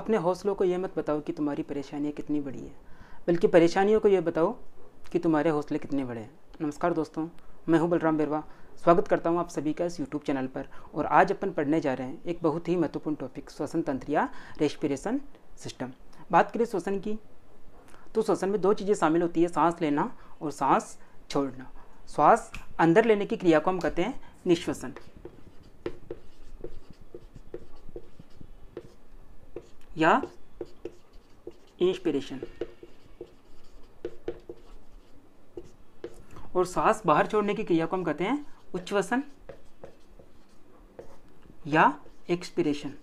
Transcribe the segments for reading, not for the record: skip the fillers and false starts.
अपने हौसलों को ये मत बताओ कि तुम्हारी परेशानियाँ कितनी बड़ी है, बल्कि परेशानियों को ये बताओ कि तुम्हारे हौसले कितने बड़े हैं। नमस्कार दोस्तों, मैं हूं बलराम बेरवा। स्वागत करता हूं आप सभी का इस यूट्यूब चैनल पर। और आज अपन पढ़ने जा रहे हैं एक बहुत ही महत्वपूर्ण टॉपिक, श्वसन तंत्र या रेस्पिरेशन सिस्टम। बात करें श्वसन की, तो श्वसन में दो चीज़ें शामिल होती है, सांस लेना और सांस छोड़ना। श्वास अंदर लेने की क्रिया को हम कहते हैं निश्वसन या इंस्पिरेशन, और सांस बाहर छोड़ने की क्रिया को हम कहते हैं उच्छ्वसन या एक्सपिरेशन।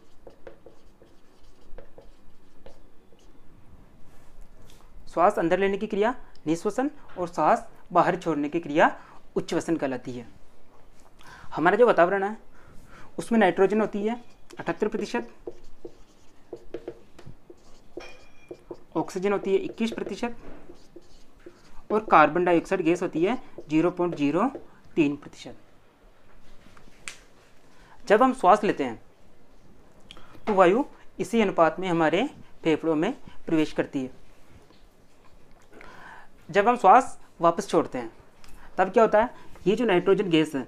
श्वास अंदर लेने की क्रिया निश्वसन और सांस बाहर छोड़ने की क्रिया उच्छ्वसन कहलाती है। हमारा जो वातावरण है उसमें नाइट्रोजन होती है 78%, ऑक्सीजन होती है 21% और कार्बन डाइऑक्साइड गैस होती है 0.03%। जब हम श्वास लेते हैं तो वायु इसी अनुपात में हमारे फेफड़ों में प्रवेश करती है। जब हम श्वास वापस छोड़ते हैं तब क्या होता है, ये जो नाइट्रोजन गैस है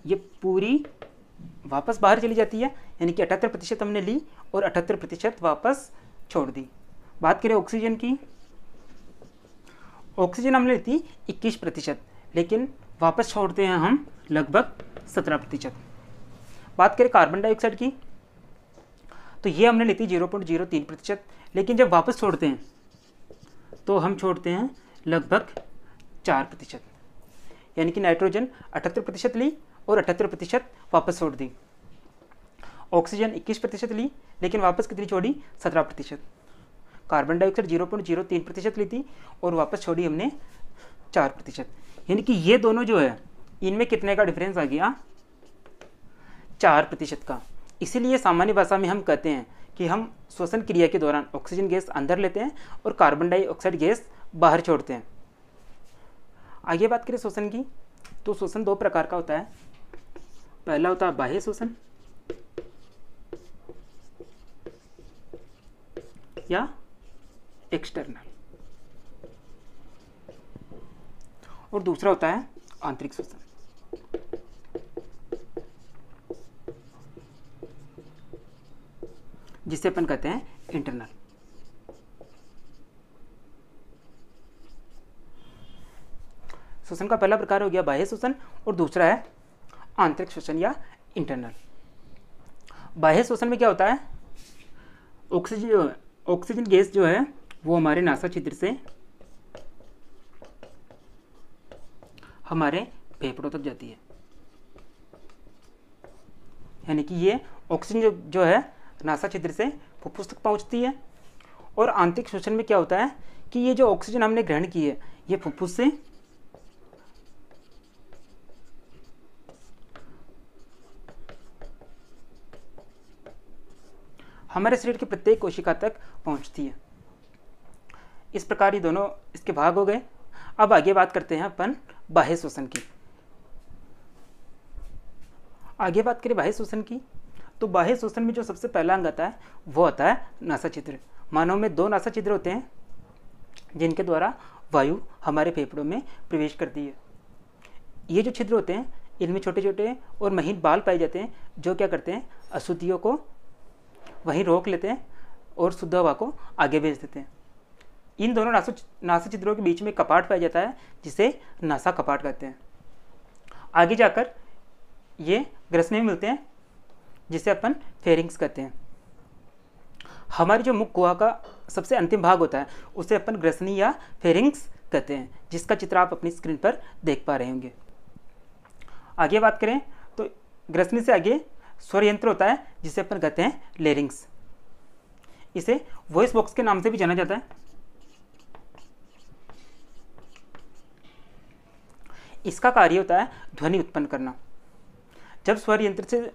ये पूरी वापस बाहर चली जाती है, यानी कि 78% हमने ली और 78% वापस छोड़ दी। बात करें ऑक्सीजन की, ऑक्सीजन हमने ली थी 21%, लेकिन वापस छोड़ते हैं हम लगभग 17%। बात करें कार्बन डाइऑक्साइड की, तो ये हमने ली थी 0.03%, लेकिन जब वापस छोड़ते हैं तो हम छोड़ते हैं लगभग 4%, यानी कि नाइट्रोजन 78% ली और 78% वापस छोड़ दी। ऑक्सीजन 21% ली, लेकिन वापस कितनी छोड़ी, 17%। कार्बन डाइऑक्साइड 0.03% ली थी और वापस छोड़ी हमने 4%, यानी कि ये दोनों जो है इनमें कितने का डिफरेंस आ गया, 4% का। इसीलिए सामान्य भाषा में हम कहते हैं कि हम श्वसन क्रिया के दौरान ऑक्सीजन गैस अंदर लेते हैं और कार्बन डाइऑक्साइड गैस बाहर छोड़ते हैं। आगे बात करें श्वसन की, तो श्वसन दो प्रकार का होता है। पहला होता है बाह्य श्वसन या एक्सटर्नल, और दूसरा होता है आंतरिक श्वसन। जिसे अपन कहते हैं इंटरनल। श्वसन का पहला प्रकार हो गया बाह्य श्वसन और दूसरा है आंतरिक श्वसन या इंटरनल। बाह्य श्वसन में क्या होता है, ऑक्सीजन गैस जो है वो हमारे नासा छिद्र से हमारे फेफड़ों तक जाती है, यानी कि ये ऑक्सीजन जो है नासा छिद्र से फुफ्फुस तक पहुंचती है। और आंतरिक श्वसन में क्या होता है कि ये जो ऑक्सीजन हमने ग्रहण की है ये फुफ्फुस से हमारे शरीर की प्रत्येक कोशिका तक पहुंचती है। इस प्रकार ये दोनों इसके भाग हो गए। अब आगे बात करते हैं अपन बाह्य श्वसन की। आगे बात करें बाह्य श्वसन की, तो बाह्य श्वसन में जो सबसे पहला अंग आता है वो आता है नासा छिद्र। मानव में 2 नासा छिद्र होते हैं जिनके द्वारा वायु हमारे फेफड़ों में प्रवेश करती है। ये जो छिद्र होते हैं इनमें छोटे छोटे और महीन बाल पाए जाते हैं जो क्या करते हैं, अशुद्धियों को वहीं रोक लेते हैं और शुद्ध हवा को आगे भेज देते हैं। इन दोनों नासा छिद्रों के बीच में कपाट पाया जाता है जिसे नासा कपाट कहते हैं। आगे जाकर ये ग्रसनी में मिलते हैं जिसे अपन फेरिंग्स कहते हैं। हमारी जो मुख गुहा का सबसे अंतिम भाग होता है उसे अपन ग्रसनी या फेरिंग्स कहते हैं, जिसका चित्र आप अपनी स्क्रीन पर देख पा रहे होंगे। आगे बात करें तो ग्रसनी से आगे स्वर यंत्र होता है जिसे अपन कहते हैं लेरिंग्स। इसे वॉइस बॉक्स के नाम से भी जाना जाता है। इसका कार्य होता है ध्वनि उत्पन्न करना। जब स्वर यंत्र से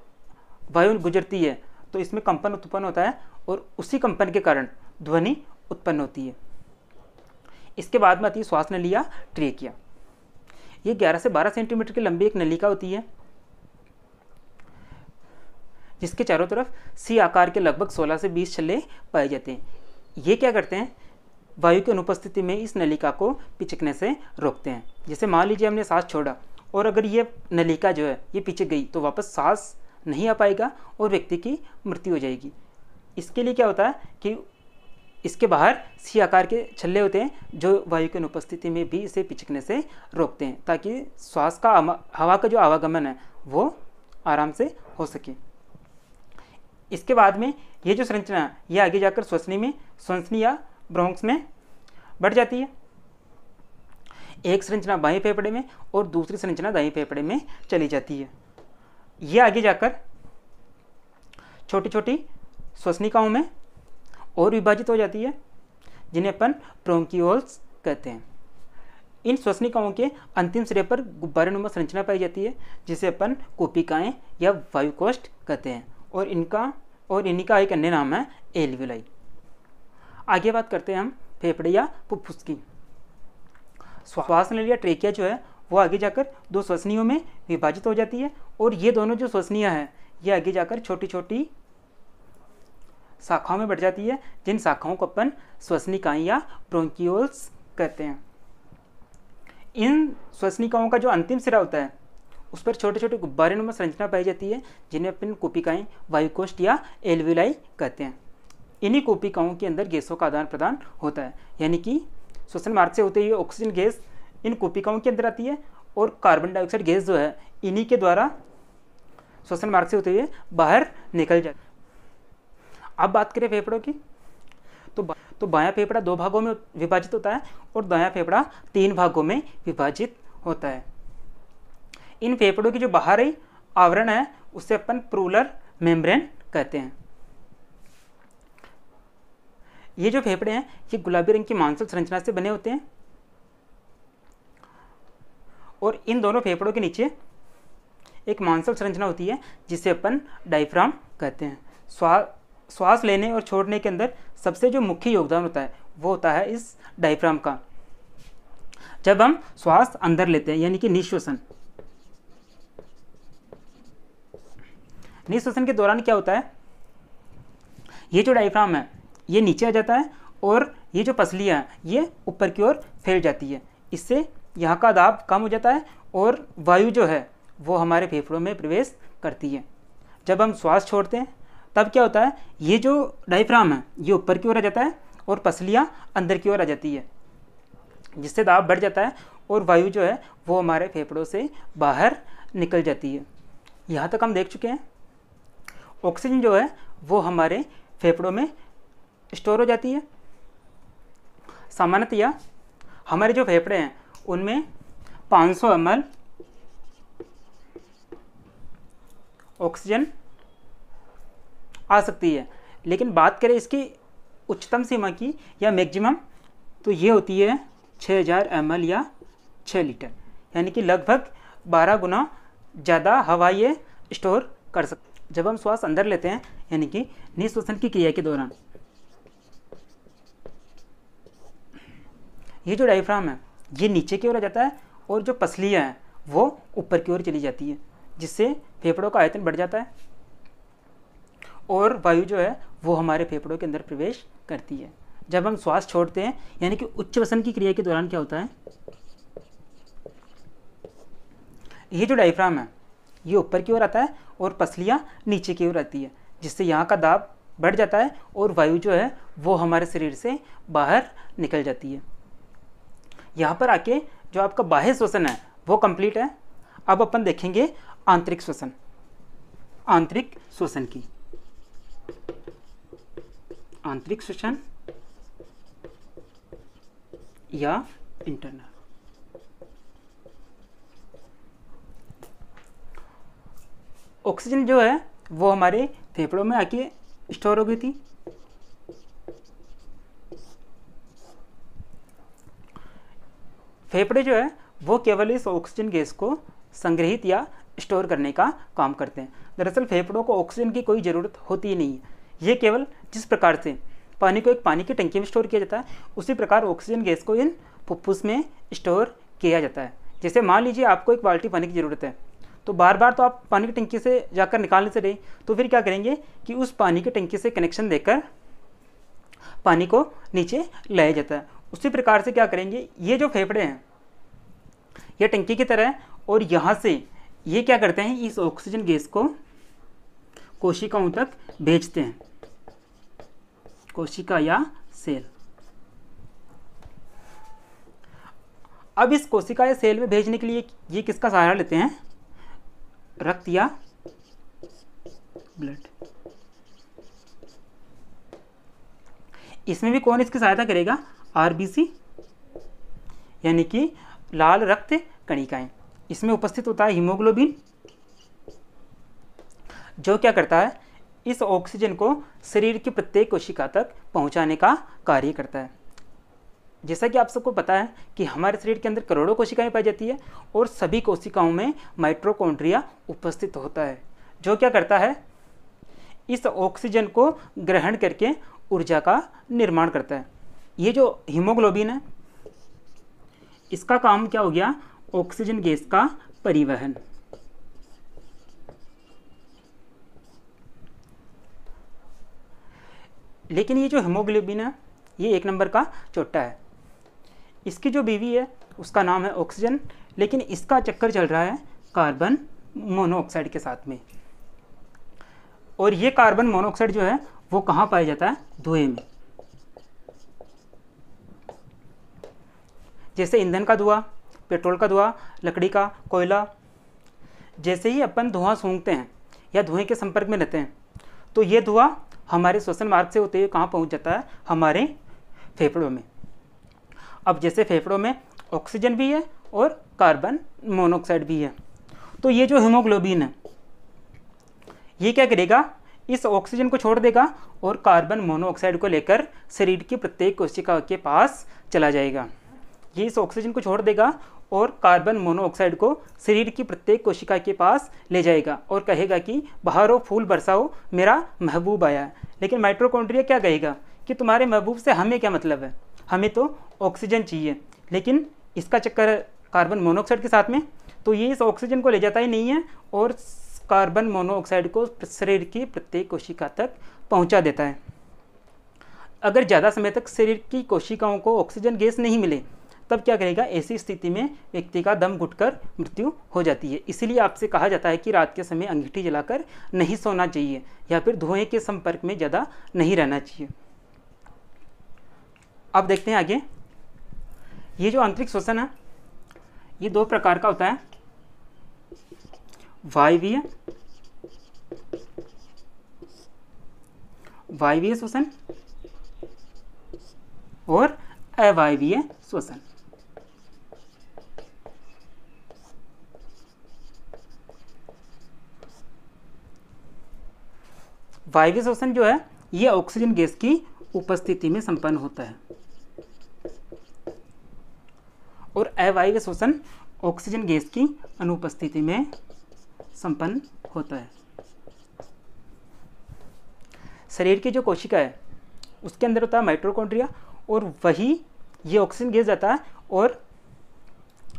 वायु गुजरती है तो इसमें कंपन उत्पन्न होता है और उसी कंपन के कारण ध्वनि उत्पन्न होती है। इसके बाद में आती है श्वास नली या ट्रेकिया। ये 11 से 12 सेंटीमीटर की लंबी एक नलिका होती है जिसके चारों तरफ सी आकार के लगभग 16 से 20 छल्ले पाए जाते हैं। ये क्या करते हैं, वायु की अनुपस्थिति में इस नलिका को पिचकने से रोकते हैं। जैसे मान लीजिए हमने सांस छोड़ा और अगर ये नलिका जो है ये पिचक गई तो वापस सांस नहीं आ पाएगा और व्यक्ति की मृत्यु हो जाएगी। इसके लिए क्या होता है कि इसके बाहर सी आकार के छल्ले होते हैं जो वायु की अनुपस्थिति में भी इसे पिचकने से रोकते हैं, ताकि श्वास का हवा का जो आवागमन है वो आराम से हो सके। इसके बाद में ये जो संरचना है ये आगे जाकर श्वसनी या ब्रोंक्स में बढ़ जाती है। एक संरचना बाएं फेफड़े में और दूसरी संरचना दाएं फेफड़े में चली जाती है। ये आगे जाकर छोटी छोटी श्वसनिकाओं में और विभाजित हो जाती है, जिन्हें अपन ब्रोंकियोल्स कहते हैं। इन श्वसनिकाओं के अंतिम सिरे पर गुब्बारेनुमा संरचना पाई जाती है, जिसे अपन कूपिकाएं या वायुकोष्ठ कहते हैं, और इन्हीं का एक अन्य नाम है एल्वियोलाई। आगे बात करते हैं हम फेफड़े या फुफ्फुस की। श्वास नली या ट्रेकिया जो है वो आगे जाकर दो श्वसनियों में विभाजित हो जाती है, और ये दोनों जो श्वसनियाँ हैं ये आगे जाकर छोटी छोटी शाखाओं में बढ़ जाती है, जिन शाखाओं को अपन श्वसनिकाएं या ब्रोंकियोल्स कहते हैं। इन श्वसनिकाओं का जो अंतिम सिरा होता है उस पर छोटे छोटे गुब्बारेनुमा संरचना पाई जाती है, जिन्हें अपन कूपिकाएं वायुकोष्ठ या एल्वियोलाई कहते हैं। इन्हीं कूपिकाओं के अंदर गैसों का आदान प्रदान होता है, यानी कि श्वसन मार्ग से होते हुए ऑक्सीजन गैस इन कूपिकाओं के अंदर आती है और कार्बन डाइऑक्साइड गैस जो है इन्हीं के द्वारा श्वसन मार्ग से होते हुए बाहर निकल जाती है। अब बात करें फेफड़ों की, तो बायां फेफड़ा 2 भागों में विभाजित होता है और दायां फेफड़ा 3 भागों में विभाजित होता है। इन फेफड़ों की जो बाहरी आवरण है उसे अपन प्रूलर मेम्ब्रेन कहते हैं। ये जो फेफड़े हैं ये गुलाबी रंग की मांसल संरचना से बने होते हैं, और इन दोनों फेफड़ों के नीचे एक मांसल संरचना होती है जिसे अपन डायफ्राम कहते हैं। श्वास लेने और छोड़ने के अंदर सबसे जो मुख्य योगदान होता है वो होता है इस डायफ्राम का। जब हम श्वास अंदर लेते हैं यानी कि निश्वसन के दौरान क्या होता है, ये जो डायफ्राम है ये नीचे आ जाता है और ये जो पसलियाँ हैं ये ऊपर की ओर फैल जाती है। इससे यहाँ का दाब कम हो जाता है और वायु जो है वो हमारे फेफड़ों में प्रवेश करती है। जब हम श्वास छोड़ते हैं तब क्या होता है, ये जो डायफ्राम है ये ऊपर की ओर आ जाता है और पसलियाँ अंदर की ओर आ जाती है, जिससे दाब बढ़ जाता है और वायु जो है वो हमारे फेफड़ों से बाहर निकल जाती है। यहाँ तक हम देख चुके हैं ऑक्सीजन जो है वो हमारे फेफड़ों में स्टोर हो जाती है। सामान्यतया हमारे जो फेफड़े हैं उनमें 500 ml ऑक्सीजन आ सकती है, लेकिन बात करें इसकी उच्चतम सीमा की या मैक्सिमम तो ये होती है 6000 ml या 6 लीटर, यानी कि लगभग 12 गुना ज़्यादा हवा ये स्टोर कर सकते। जब हम श्वास अंदर लेते हैं यानी कि निश्वसन की क्रिया के दौरान ये जो डायफ्राम है ये नीचे की ओर आ जाता है और जो पसलियाँ हैं वो ऊपर की ओर चली जाती है, जिससे फेफड़ों का आयतन बढ़ जाता है और वायु जो है वो हमारे फेफड़ों के अंदर प्रवेश करती है। जब हम श्वास छोड़ते हैं यानी कि उच्च वसन की क्रिया के दौरान क्या होता है, ये जो डायफ्राम है ये ऊपर की ओर आता है और पसलियाँ नीचे की ओर आती है, जिससे यहाँ का दाब बढ़ जाता है और वायु जो है वो हमारे शरीर से बाहर निकल जाती है। यहाँ पर आके जो आपका बाह्य श्वसन है वो कंप्लीट है। अब अपन देखेंगे आंतरिक श्वसन, आंतरिक श्वसन की। आंतरिक श्वसन या इंटरनल। ऑक्सीजन जो है वो हमारे फेफड़ों में आके स्टोर हो गई थी। फेफड़े जो है वो केवल इस ऑक्सीजन गैस को संग्रहित या स्टोर करने का काम करते हैं। दरअसल फेफड़ों को ऑक्सीजन की कोई ज़रूरत होती ही नहीं है। ये केवल जिस प्रकार से पानी को एक पानी की टंकी में स्टोर किया जाता है उसी प्रकार ऑक्सीजन गैस को इन फुफ्फुस में स्टोर किया जाता है। जैसे मान लीजिए आपको एक बाल्टी पानी की ज़रूरत है तो बार बार तो आप पानी की टंकी से जाकर निकाल नहीं सकते, तो फिर क्या करेंगे कि उस पानी की टंकी से कनेक्शन देकर पानी को नीचे लाया जाता है। उसी प्रकार से क्या करेंगे, ये जो फेफड़े हैं ये टंकी की तरह है, और यहाँ से ये क्या करते हैं, इस ऑक्सीजन गैस को कोशिकाओं तक भेजते हैं, कोशिका या सेल। अब इस कोशिका या सेल में भेजने के लिए ये किसका सहारा लेते हैं, रक्त या ब्लड। इसमें भी कौन इसकी सहायता करेगा, आरबीसी यानी कि लाल रक्त कणिकाएं। इसमें उपस्थित होता है हीमोग्लोबिन, जो क्या करता है, इस ऑक्सीजन को शरीर की प्रत्येक कोशिका तक पहुंचाने का कार्य करता है। जैसा कि आप सबको पता है कि हमारे शरीर के अंदर करोड़ों कोशिकाएं पाई जाती है, और सभी कोशिकाओं में माइटोकॉन्ड्रिया उपस्थित होता है, जो क्या करता है, इस ऑक्सीजन को ग्रहण करके ऊर्जा का निर्माण करता है। ये जो हीमोग्लोबिन है, इसका काम क्या हो गया, ऑक्सीजन गैस का परिवहन। लेकिन ये जो हीमोग्लोबिन है ये एक नंबर का चोट्टा है। इसकी जो बीवी है उसका नाम है ऑक्सीजन, लेकिन इसका चक्कर चल रहा है कार्बन मोनोऑक्साइड के साथ में। और ये कार्बन मोनोऑक्साइड जो है वो कहाँ पाया जाता है, धुएं में। जैसे ईंधन का धुआं, पेट्रोल का धुआं, लकड़ी का, कोयला, जैसे ही अपन धुआं सूंघते हैं या धुएं के संपर्क में रहते हैं, तो ये धुआं हमारे श्वसन मार्ग से होते हुए कहाँ पहुँच जाता है, हमारे फेफड़ों में। अब जैसे फेफड़ों में ऑक्सीजन भी है और कार्बन मोनोऑक्साइड भी है, तो ये जो हीमोग्लोबिन है ये क्या करेगा, इस ऑक्सीजन को छोड़ देगा और कार्बन मोनोऑक्साइड को लेकर शरीर की प्रत्येक कोशिका के पास चला जाएगा। ये इस ऑक्सीजन को छोड़ देगा और कार्बन मोनोऑक्साइड को शरीर की प्रत्येक कोशिका के पास ले जाएगा और कहेगा कि बहारो फूल बरसाओ, मेरा महबूब आया है। लेकिन माइटोकॉन्ड्रिया क्या कहेगा कि तुम्हारे महबूब से हमें क्या मतलब है, हमें तो ऑक्सीजन चाहिए। लेकिन इसका चक्कर है कार्बन मोनोऑक्साइड के साथ में, तो ये इस ऑक्सीजन को ले जाता ही नहीं है और कार्बन मोनोऑक्साइड को शरीर की प्रत्येक कोशिका तक पहुंचा देता है। अगर ज़्यादा समय तक शरीर की कोशिकाओं को ऑक्सीजन गैस नहीं मिले तब क्या करेगा, ऐसी स्थिति में व्यक्ति का दम घुटकर मृत्यु हो जाती है। इसीलिए आपसे कहा जाता है कि रात के समय अंगीठी जलाकर नहीं सोना चाहिए या फिर धुएं के संपर्क में ज़्यादा नहीं रहना चाहिए। अब देखते हैं आगे। ये जो आंतरिक श्वसन है ये दो प्रकार का होता है, वायवीय श्वसन और अवायवीय श्वसन। वायवीय श्वसन जो है ये ऑक्सीजन गैस की उपस्थिति में संपन्न होता है और अवायवीय श्वसन ऑक्सीजन गैस की अनुपस्थिति में संपन्न होता है। शरीर की जो कोशिका है उसके अंदर होता है माइटोकॉन्ड्रिया और वही ये ऑक्सीजन गैस जाता है और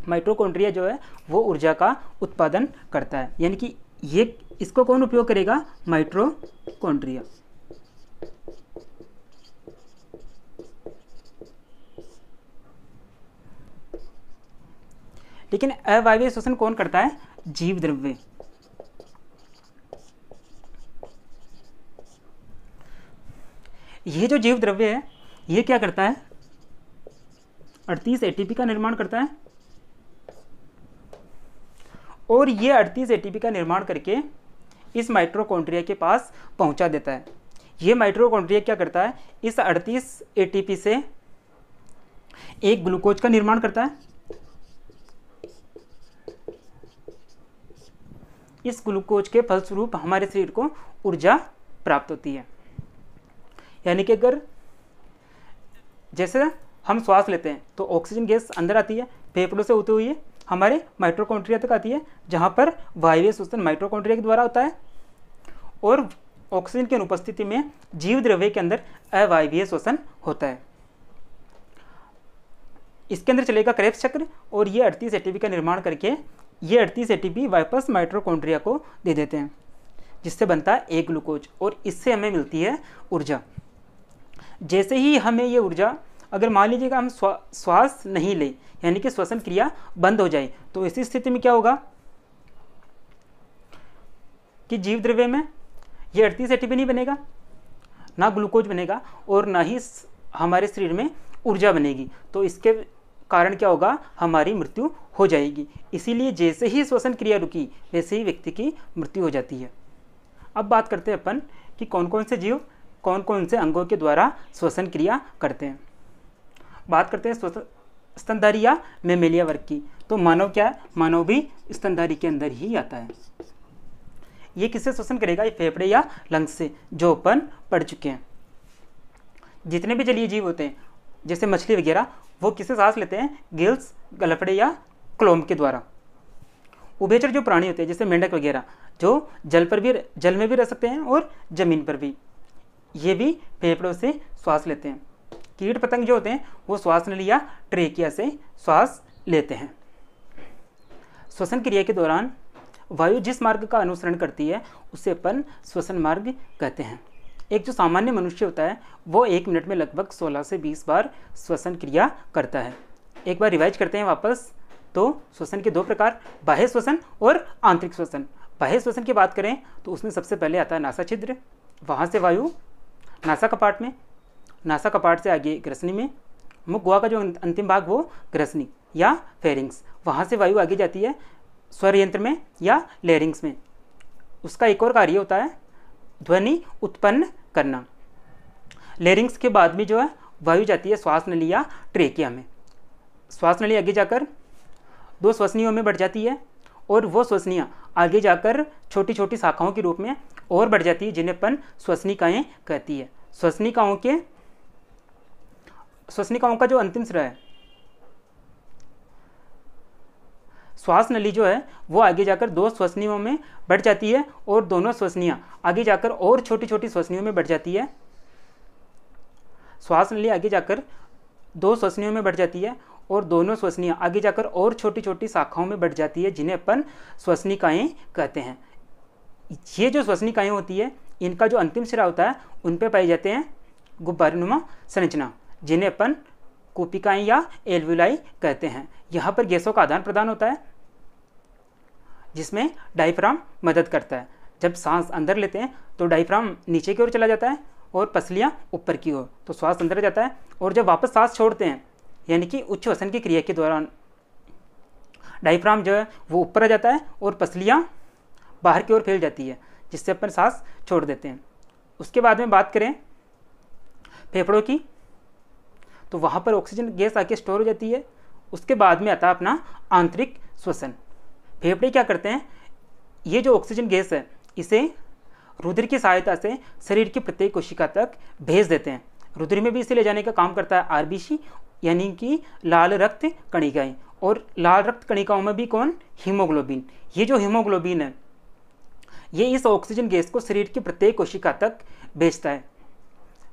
माइटोकॉन्ड्रिया जो है वो ऊर्जा का उत्पादन करता है। यानी कि ये इसको कौन उपयोग करेगा, माइटोकॉन्ड्रिया। लेकिन अवायवीय श्वसन कौन करता है, जीव द्रव्य। ये जो जीव द्रव्य है ये क्या करता है, 38 एटीपी का निर्माण करता है और ये 38 एटीपी का निर्माण करके इस माइटोकॉन्ड्रिया के पास पहुंचा देता है। ये माइटोकॉन्ड्रिया क्या करता है, इस 38 एटीपी से एक ग्लूकोज का निर्माण करता है। इस ग्लूकोज के फलस्वरूप हमारे शरीर को ऊर्जा प्राप्त होती है। यानी कि अगर जैसे हम श्वास लेते हैं तो ऑक्सीजन गैस अंदर आती है, फेफड़ों से होते हुए हमारे माइटोकॉन्ड्रिया तक आती है, जहाँ पर वायवीय श्वसन माइटोकॉन्ड्रिया के द्वारा होता है और ऑक्सीजन की अनुपस्थिति में जीव द्रव्य के अंदर अवायवीय श्वसन होता है। इसके अंदर चलेगा क्रेब्स चक्र और ये 38 एटीपी का निर्माण करके ये 38 एटीपी वापस माइटोकॉन्ड्रिया को दे देते हैं, जिससे बनता है एक ग्लूकोज, और इससे हमें मिलती है ऊर्जा। जैसे ही हमें ये ऊर्जा, अगर मान लीजिएगा हम श्वास नहीं ले, यानी कि श्वसन क्रिया बंद हो जाए, तो ऐसी स्थिति में क्या होगा कि जीव द्रव्य में ये 38 एटीपी नहीं बनेगा, ना ग्लूकोज बनेगा, और ना ही हमारे शरीर में ऊर्जा बनेगी। तो इसके कारण क्या होगा, हमारी मृत्यु हो जाएगी। इसीलिए जैसे ही श्वसन क्रिया रुकी, वैसे ही व्यक्ति की मृत्यु हो जाती है। अब बात करते हैं अपन कि कौन कौन से जीव कौन कौन से अंगों के द्वारा श्वसन क्रिया करते हैं। बात करते हैं स्तनधारी या मैमेलिया वर्ग की। तो मानव क्या है, मानव भी स्तनधारी के अंदर ही आता है। ये किससे श्वसन करेगा, ये फेफड़े या लंग्स से, जो अपन पढ़ चुके हैं। जितने भी जलीय जीव होते हैं जैसे मछली वगैरह, वो किससे सांस लेते हैं, गिल्स, गलफड़े या क्लोम के द्वारा। उभयचर जो प्राणी होते हैं जैसे मेंढक वगैरह, जो जल में भी रह सकते हैं और जमीन पर भी, ये भी फेफड़ों से श्वास लेते हैं। कीट पतंग जो होते हैं वो श्वास नली या ट्रेकिया से श्वास लेते हैं। श्वसन क्रिया के दौरान वायु जिस मार्ग का अनुसरण करती है उसे अपन श्वसन मार्ग कहते हैं। एक जो सामान्य मनुष्य होता है वो 1 मिनट में लगभग 16 से 20 बार श्वसन क्रिया करता है। एक बार रिवाइज करते हैं वापस। तो श्वसन के 2 प्रकार, बाह्य श्वसन और आंतरिक श्वसन। बाह्य श्वसन की बात करें तो उसमें सबसे पहले आता है नासा छिद्र, वहाँ से वायु नासा कपाट में, नासा कपाट से आगे ग्रसनी में, मुख गुहा का जो अंतिम भाग वो ग्रसनी या फेरिंग्स, वहाँ से वायु आगे जाती है स्वर यंत्र में या लेरिंग्स में। उसका एक और कार्य होता है ध्वनि उत्पन्न करना। लेरिंग्स के बाद में जो है वायु जाती है श्वास नली या ट्रेकिया में। श्वास नली आगे जाकर 2 श्वसनियों में बढ़ जाती है, और वो श्वसनियाँ आगे जाकर छोटी छोटी शाखाओं के रूप में और बढ़ जाती है, जिन्हें अपन श्वसनिकाएँ कहती है। श्वसनिकाओं का जो अंतिम सिरा है, श्वास नली जो है वो आगे जाकर 2 श्वसनियों में बढ़ जाती है, और दोनों श्वसनियाँ आगे जाकर और छोटी छोटी श्वसनियों में बढ़ जाती है। श्वास नली आगे जाकर 2 श्वसनियों में बढ़ जाती है, और दोनों श्वसनियाँ आगे जाकर और छोटी छोटी शाखाओं में बढ़ जाती है, जिन्हें अपन श्वसनिकाएँ कहते हैं। ये जो श्वसनिकाएँ होती है, इनका जो अंतिम सिरा होता है उन पे पाए जाते हैं गुब्बारेनुमा संरचना, जिन्हें अपन कूपिकाएँ या एल्वुलाई कहते हैं। यहाँ पर गैसों का आदान प्रदान होता है, जिसमें डायफ्राम मदद करता है। जब सांस अंदर लेते हैं तो डायफ्राम नीचे की ओर चला जाता है और पसलियाँ ऊपर की ओर, तो श्वास अंदर जाता है। और जब वापस सांस छोड़ते हैं, यानी कि उच्च श्वसन की क्रिया के दौरान, डायफ्राम जो है वो ऊपर आ जाता है और पसलियाँ बाहर की ओर फैल जाती है, जिससे अपन सांस छोड़ देते हैं। उसके बाद में बात करें फेफड़ों की, तो वहाँ पर ऑक्सीजन गैस आके स्टोर हो जाती है। उसके बाद में आता है अपना आंतरिक श्वसन। फेफड़े क्या करते हैं, ये जो ऑक्सीजन गैस है इसे रुधिर की सहायता से शरीर की प्रत्येक कोशिका तक भेज देते हैं। रुधिर में भी इसे ले जाने का काम करता है आरबीसी, यानी कि लाल रक्त कणिकाएं, और लाल रक्त कणिकाओं में भी कौन, हीमोग्लोबिन। ये जो हीमोग्लोबिन है ये इस ऑक्सीजन गैस को शरीर की प्रत्येक कोशिका तक भेजता है।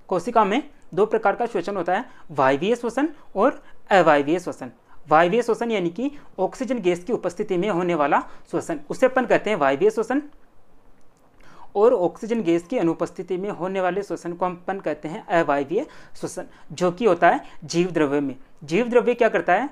कोशिका में 2 प्रकार का श्वसन होता है, वायवीय श्वसन और अवायवीय श्वसन। वायवीय श्वसन यानी कि ऑक्सीजन गैस की उपस्थिति में होने वाला श्वसन, उसे अपन कहते हैं वायवीय श्वसन। और ऑक्सीजन गैस की अनुपस्थिति में होने वाले श्वसन को हम अपन कहते हैं अवायवीय श्वसन, जो कि होता है जीव द्रव्य में। जीव द्रव्य क्या करता है,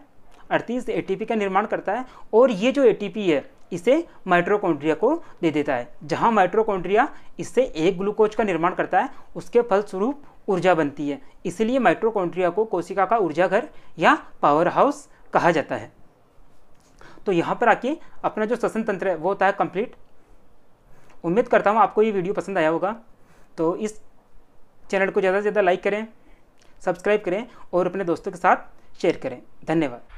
38 एटीपी का निर्माण करता है, और ये जो एटीपी है इसे माइटोकॉन्ड्रिया को दे देता है। जहाँ माइटोकॉन्ड्रिया इससे एक ग्लूकोज का निर्माण करता है, उसके फलस्वरूप ऊर्जा बनती है। इसलिए माइटोकॉन्ड्रिया को कोशिका का ऊर्जा घर या पावर हाउस कहा जाता है। तो यहाँ पर आके अपना जो श्वसन तंत्र है वो होता है कंप्लीट। उम्मीद करता हूँ आपको ये वीडियो पसंद आया होगा। तो इस चैनल को ज़्यादा से ज़्यादा लाइक करें, सब्सक्राइब करें और अपने दोस्तों के साथ शेयर करें। धन्यवाद।